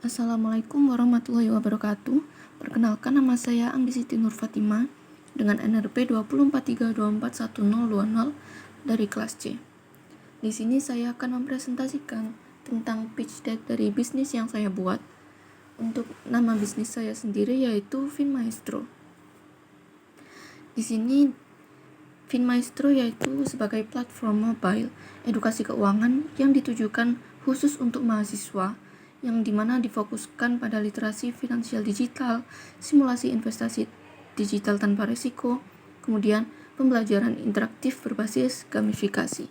Assalamualaikum warahmatullahi wabarakatuh. Perkenalkan, nama saya Anggi Siti Nur Fatimah dengan NRP 243241020 dari kelas C. Di sini saya akan mempresentasikan tentang pitch deck dari bisnis yang saya buat. Untuk nama bisnis saya sendiri yaitu FinMaestro. Di sini FinMaestro yaitu sebagai platform mobile edukasi keuangan yang ditujukan khusus untuk mahasiswa, yang dimana difokuskan pada literasi finansial digital, simulasi investasi digital tanpa risiko, kemudian pembelajaran interaktif berbasis gamifikasi.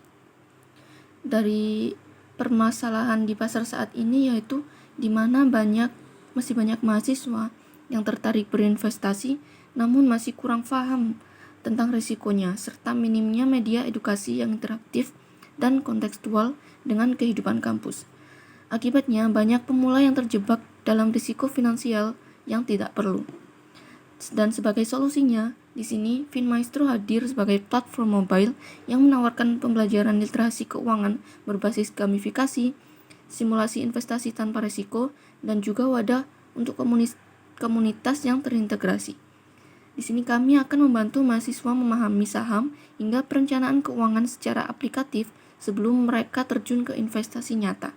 Dari permasalahan di pasar saat ini yaitu dimana masih banyak mahasiswa yang tertarik berinvestasi namun masih kurang paham tentang risikonya, serta minimnya media edukasi yang interaktif dan kontekstual dengan kehidupan kampus. Akibatnya, banyak pemula yang terjebak dalam risiko finansial yang tidak perlu. Dan sebagai solusinya, di sini FinMaestro hadir sebagai platform mobile yang menawarkan pembelajaran literasi keuangan berbasis gamifikasi, simulasi investasi tanpa risiko, dan juga wadah untuk komunitas yang terintegrasi. Di sini kami akan membantu mahasiswa memahami saham hingga perencanaan keuangan secara aplikatif sebelum mereka terjun ke investasi nyata.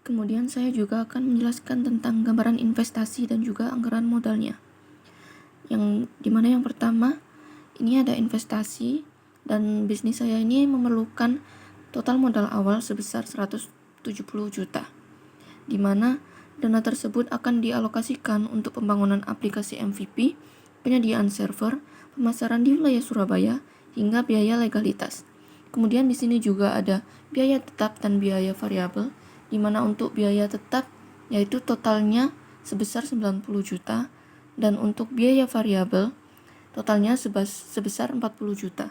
Kemudian saya juga akan menjelaskan tentang gambaran investasi dan juga anggaran modalnya. Yang dimana yang pertama, ini ada investasi, dan bisnis saya ini memerlukan total modal awal sebesar 170 juta. Dimana dana tersebut akan dialokasikan untuk pembangunan aplikasi MVP, penyediaan server, pemasaran di wilayah Surabaya, hingga biaya legalitas. Kemudian di sini juga ada biaya tetap dan biaya variabel, di mana untuk biaya tetap yaitu totalnya sebesar 90 juta dan untuk biaya variabel totalnya sebesar 40 juta.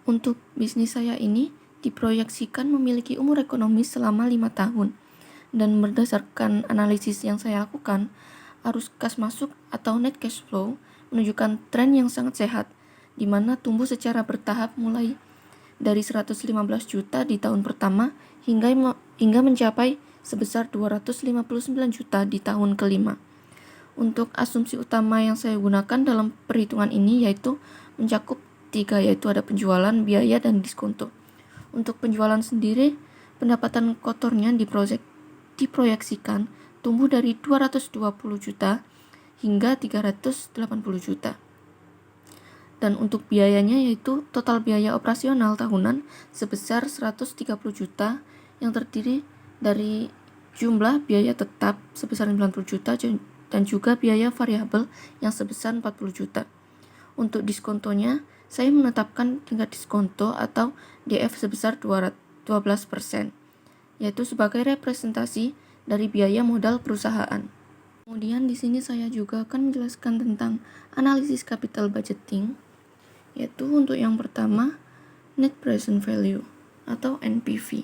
Untuk bisnis saya ini diproyeksikan memiliki umur ekonomis selama 5 tahun, dan berdasarkan analisis yang saya lakukan, arus kas masuk atau net cash flow menunjukkan tren yang sangat sehat, di mana tumbuh secara bertahap mulai dari 115 juta di tahun pertama hingga mencapai sebesar 259 juta di tahun kelima. Untuk asumsi utama yang saya gunakan dalam perhitungan ini yaitu mencakup 3, yaitu ada penjualan, biaya, dan diskonto. Untuk penjualan sendiri, pendapatan kotornya diproyeksikan tumbuh dari 220 juta hingga 380 juta. Dan untuk biayanya yaitu total biaya operasional tahunan sebesar 130 juta yang terdiri dari jumlah biaya tetap sebesar 90 juta dan juga biaya variabel yang sebesar 40 juta. Untuk diskontonya, saya menetapkan tingkat diskonto atau DF sebesar 12%, yaitu sebagai representasi dari biaya modal perusahaan. Kemudian di sini saya juga akan menjelaskan tentang analisis capital budgeting, yaitu untuk yang pertama net present value atau NPV.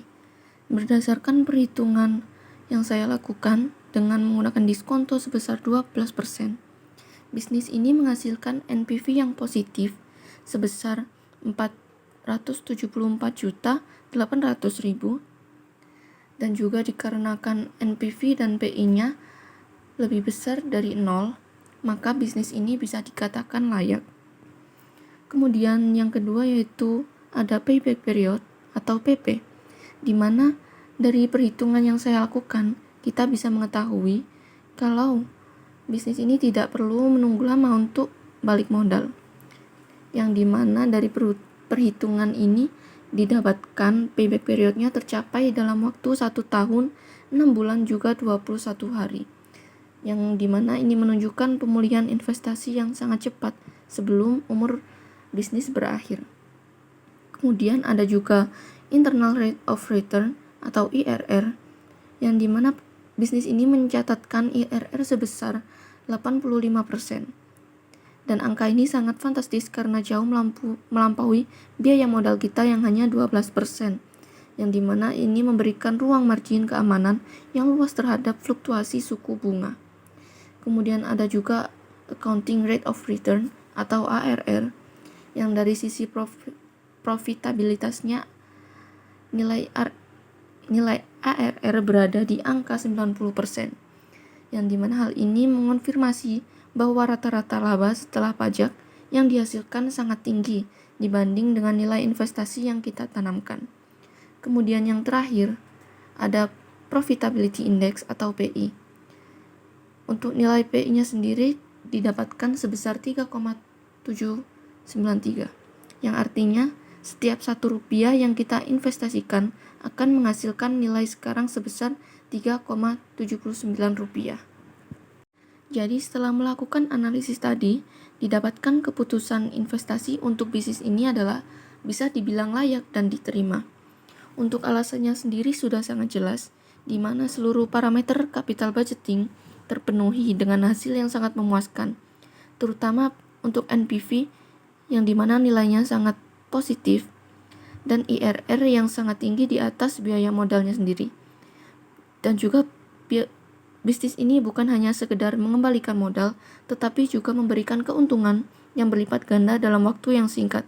Berdasarkan perhitungan yang saya lakukan dengan menggunakan diskonto sebesar 12%, bisnis ini menghasilkan NPV yang positif sebesar 474.800.000, dan juga dikarenakan NPV dan PI-nya lebih besar dari 0, maka bisnis ini bisa dikatakan layak. Kemudian yang kedua yaitu ada payback period atau PP, di mana dari perhitungan yang saya lakukan, kita bisa mengetahui kalau bisnis ini tidak perlu menunggu lama untuk balik modal. Yang dimana dari perhitungan ini didapatkan payback periodnya tercapai dalam waktu 1 tahun, 6 bulan juga 21 hari. Yang dimana ini menunjukkan pemulihan investasi yang sangat cepat sebelum umur bisnis berakhir. Kemudian ada juga internal rate of return atau IRR, yang dimana bisnis ini mencatatkan IRR sebesar 85%. Dan angka ini sangat fantastis karena jauh melampaui biaya modal kita yang hanya 12%, yang dimana ini memberikan ruang margin keamanan yang luas terhadap fluktuasi suku bunga. Kemudian ada juga accounting rate of return atau ARR, yang dari sisi profitabilitasnya nilai nilai ARR berada di angka 90%, yang dimana hal ini mengonfirmasi bahwa rata-rata laba setelah pajak yang dihasilkan sangat tinggi dibanding dengan nilai investasi yang kita tanamkan. Kemudian yang terakhir, ada Profitability Index atau PI. Untuk nilai PI-nya sendiri didapatkan sebesar 3,793, yang artinya setiap Rp1 yang kita investasikan akan menghasilkan nilai sekarang sebesar Rp3,79. Jadi setelah melakukan analisis tadi, didapatkan keputusan investasi untuk bisnis ini adalah bisa dibilang layak dan diterima. Untuk alasannya sendiri sudah sangat jelas, di mana seluruh parameter capital budgeting terpenuhi dengan hasil yang sangat memuaskan, terutama untuk NPV yang dimana nilainya sangat positif dan IRR yang sangat tinggi di atas biaya modalnya sendiri. Dan juga bisnis ini bukan hanya sekedar mengembalikan modal, tetapi juga memberikan keuntungan yang berlipat ganda dalam waktu yang singkat.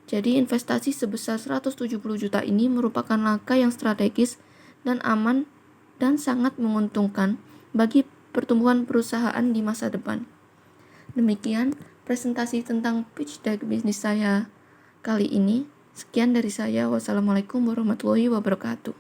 Jadi investasi sebesar 170 juta ini merupakan langkah yang strategis dan aman dan sangat menguntungkan bagi pertumbuhan perusahaan di masa depan. Demikian presentasi tentang pitch deck bisnis saya kali ini. Sekian dari saya. Wassalamualaikum warahmatullahi wabarakatuh.